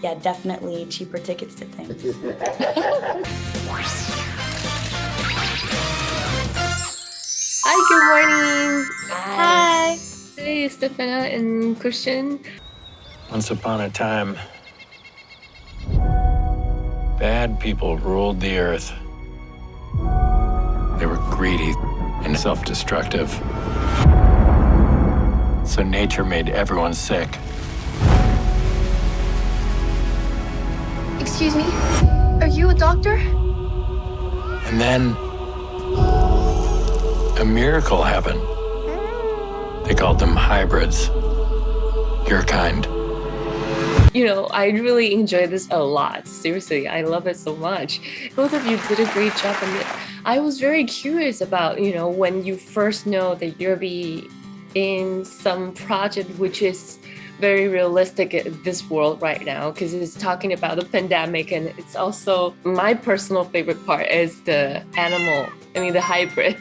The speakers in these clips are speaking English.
Yeah, definitely cheaper tickets to things. Hi, good morning. Hi. Hey, Stefana and Christian. Once upon a time, bad people ruled the earth. They were greedy and self-destructive. So nature made everyone sick. Excuse me, are you a doctor? And then a miracle happened. They called them hybrids. Your kind. You know, I really enjoy this a lot. Seriously, I love it so much. Both of you did a great job on it. I was very curious about, you know, when you first know that you'll be in some project which is very realistic in this world right now, because it's talking about the pandemic, and it's also my personal favorite part is the animal. I mean, the hybrid.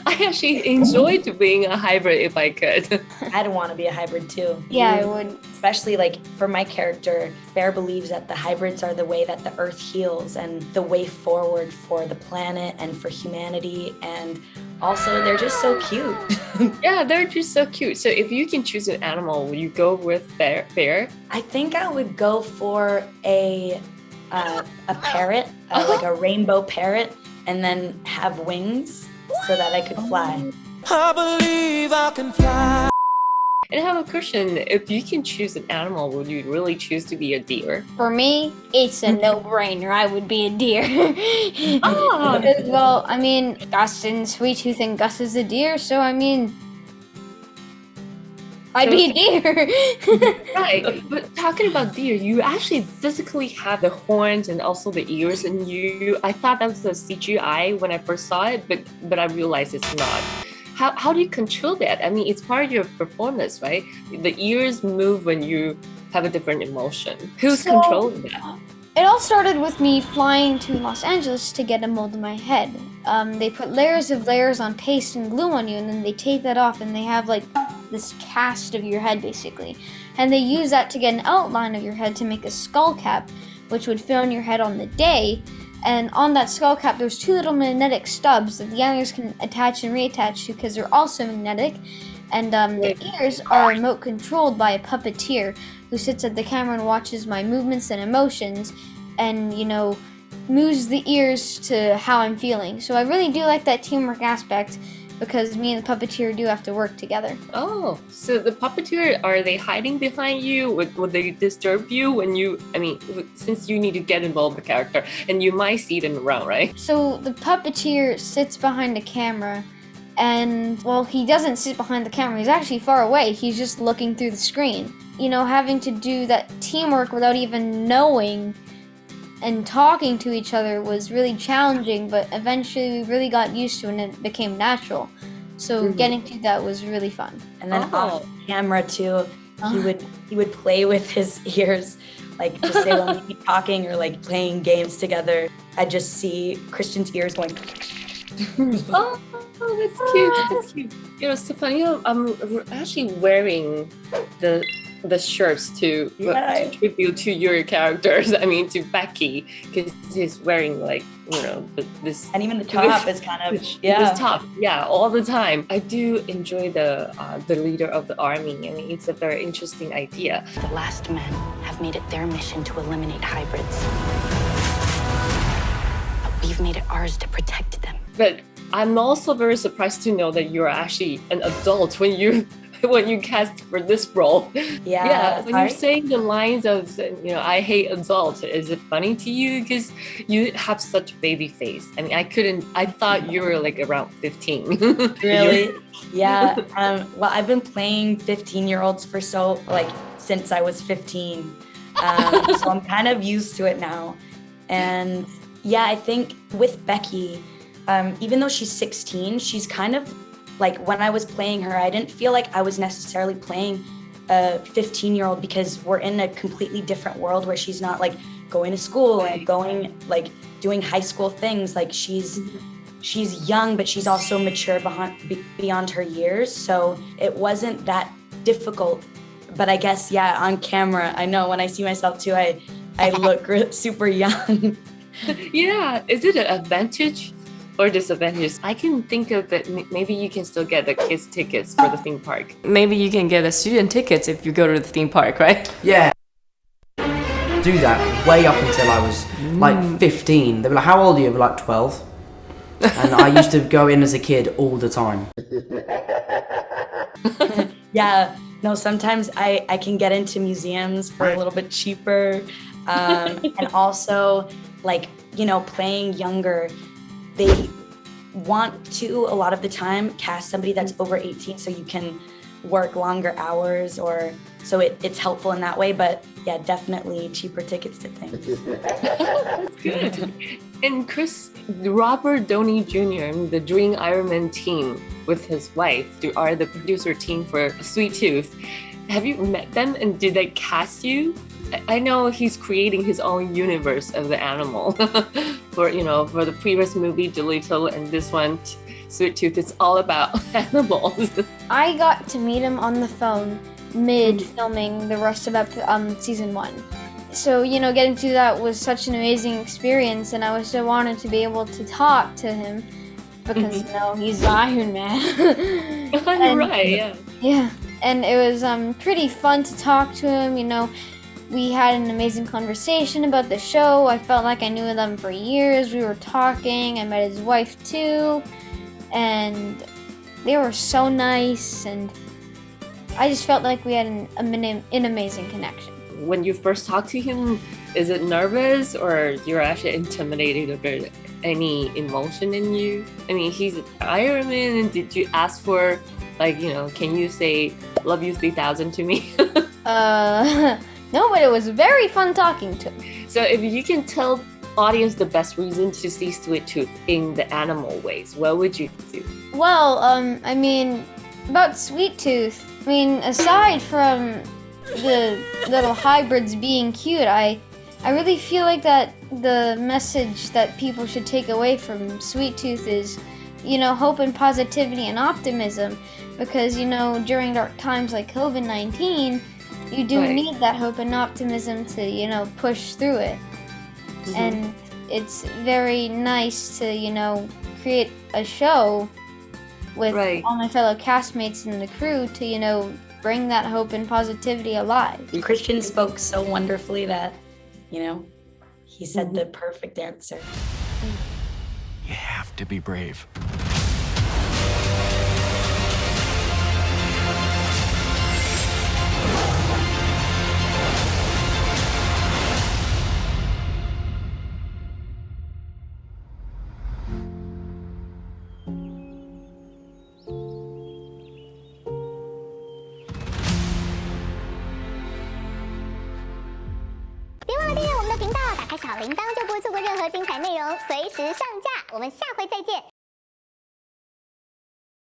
I actually enjoyed being a hybrid if I could. I'd want to be a hybrid too. Yeah, I would. Especially like for my character, Bear believes that the hybrids are the way that the earth heals and the way forward for the planet and for humanity. And also they're just so cute. Yeah, they're just so cute. So if you can choose an animal, will you go with bear? I think I would go for a parrot, like a rainbow parrot, and then have wings so that I could fly. I believe I can fly. And I have a question. If you can choose an animal, would you really choose to be a deer? For me, it's a no-brainer. I would be a deer. Oh. Well, I mean, Gus and Sweet Tooth and Gus is a deer, so I mean, I'd be a deer. Right, but talking about deer, you actually physically have the horns and also the ears, and I thought that was a CGI when I first saw it, but I realized it's not. How do you control that? I mean, it's part of your performance, right? The ears move when you have a different emotion. Who's controlling that? It all started with me flying to Los Angeles to get a mold in my head. They put layers on paste and glue on you, and then they tape that off, and they have like this cast of your head basically. And they use that to get an outline of your head to make a skull cap, which would fit on your head on the day. And on that skull cap, there's two little magnetic stubs that the antlers can attach and reattach to because they're also magnetic. And the ears are remote controlled by a puppeteer who sits at the camera and watches my movements and emotions and, you know, moves the ears to how I'm feeling. So I really do like that teamwork aspect because me and the puppeteer do have to work together. Oh, so the puppeteer, are they hiding behind you? Would they disturb you when since you need to get involved with the character and you might see them around, right? So the puppeteer sits behind the camera and, well, he doesn't sit behind the camera. He's actually far away. He's just looking through the screen. You know, having to do that teamwork without even knowing and talking to each other was really challenging, but eventually we really got used to it and it became natural. So getting to that was really fun. And then off camera too, he would play with his ears, like just say when we'd be talking or like playing games together. I just see Christian's ears going. Oh, that's cute. That's cute. You know, Stefania, I'm actually wearing the shirts to tribute to your characters. I mean, to Becky, because he's wearing like, you know, this. And even the top is kind of This top, all the time. I do enjoy the leader of the army. I mean, it's a very interesting idea. The last men have made it their mission to eliminate hybrids. But we've made it ours to protect them. But I'm also very surprised to know that you're actually an adult when you cast for this role. Yeah. When you're saying the lines of, you know, I hate adults, is it funny to you? Because you have such a baby face. I mean, I thought you were like around 15. Really? Yeah. Well, I've been playing 15-year-olds for since I was 15. So I'm kind of used to it now. And yeah, I think with Becky, even though she's 16, she's kind of like, when I was playing her, I didn't feel like I was necessarily playing a 15-year-old because we're in a completely different world where she's not like going to school and going like doing high school things. Like she's young, but she's also mature beyond her years. So it wasn't that difficult but I guess, yeah, on camera, I know when I see myself too, I look super young. Yeah, is it an advantage or disadvantage? I can think of it, maybe you can still get the kids tickets for the theme park. Maybe you can get the student tickets if you go to the theme park, right? Yeah. Do that way up until I was like 15. They were like, how old are you? I'd be like 12. And I used to go in as a kid all the time. Yeah, no, sometimes I can get into museums for a little bit cheaper. And also, like, you know, playing younger, they want to, a lot of the time, cast somebody that's over 18 so you can work longer hours, or so it's helpful in that way. But yeah, definitely cheaper tickets to things. That's good. And Robert Downey Jr., the Dream Iron Man team with his wife, are the producer team for Sweet Tooth. Have you met them and did they cast you? I know he's creating his own universe of the animal for the previous movie Dolittle and this one Sweet Tooth. It's all about animals. I got to meet him on the phone mid-filming the rest of season 1. So, you know, getting to do that was such an amazing experience, and I was so honored to be able to talk to him because, you know, he's Iron Man. Right, yeah. Yeah, and it was pretty fun to talk to him, you know. We had an amazing conversation about the show. I felt like I knew them for years. We were talking. I met his wife too, and they were so nice, and I just felt like we had an amazing connection. When you first talk to him, is it nervous or you're actually intimidated about any emotion in you? I mean, he's Iron Man, and did you ask for, like, you know, can you say love you 3000 to me? No, but it was very fun talking to him. So if you can tell audience the best reason to see Sweet Tooth in the animal ways, what would you do? Well, I mean, about Sweet Tooth, I mean, aside from the little hybrids being cute, I really feel like that the message that people should take away from Sweet Tooth is, you know, hope and positivity and optimism, because, you know, during dark times like COVID-19, you do need that hope and optimism to, you know, push through it. And it's very nice to, you know, create a show with all my fellow castmates and the crew to, you know, bring that hope and positivity alive. And Christian spoke so wonderfully that, you know, he said the perfect answer. You have to be brave.